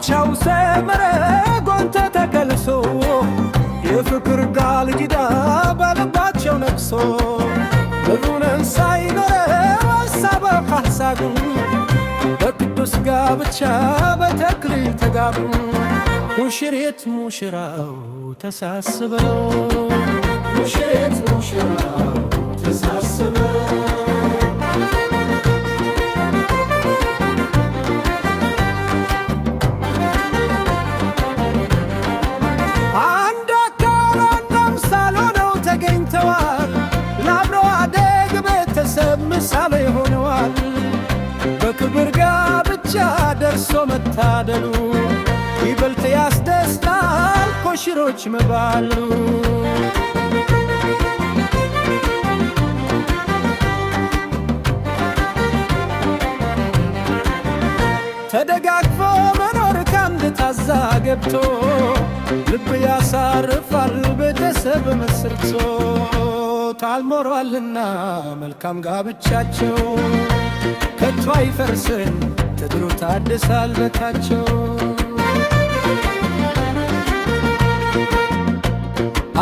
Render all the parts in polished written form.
ጋብቻው ሰመረ ጎንተ ተቀልሶ የፍቅር ቃል ኪዳን በልባቸው ነግሶ ምሩንን ሳይኖረው ሀሳበ ሐሳቡ በቅዱስ ጋብቻ በተክሊል ተጋቡ ሙሽሪት ሙሽራው ተሳስበው ሙሽሪት ሙሽራው ተሳስበው ለአብሮ አደግ ቤተሰብ ምሳሌ ሆነዋል በክብር ጋብቻ ደርሶ መታደሉ ይበልጥ ያስደስታል ኮሽሮች መባሉ ተደጋግፎ መኖር ካንድ ታዛ ገብቶ ልብ ያሳርፋል ቤተሰብ መስርቶ ታልሞሯልና መልካም ጋብቻቸው ከቶ አይፈርስም ትድሩ ታድሳል በታቸው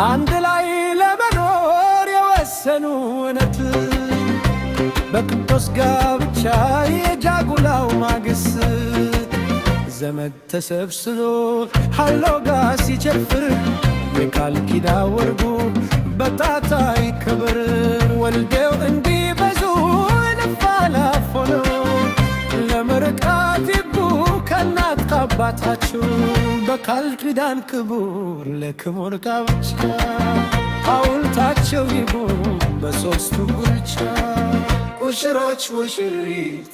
አንድ ላይ ለመኖር የወሰኑ እውነት በቅዱስ ጋብቻ የጃጉላው ማግስት ዘመድ ተሰብስቦ ሃሎ ጋር ሲጨፍር የቃል ኪዳን ወርቁ በጣታ ይከበር ወልደው እንዲበዙ ልፋላፍ ሆነው ለምርቃት ይቡ ከእናት ከአባታቸው በቃል ኪዳን ክቡር ለክቡር ጋብቻ ሐውልታቸው ይቡ በሦስቱ ጉልቻ ሙሽሮች ሙሽሪት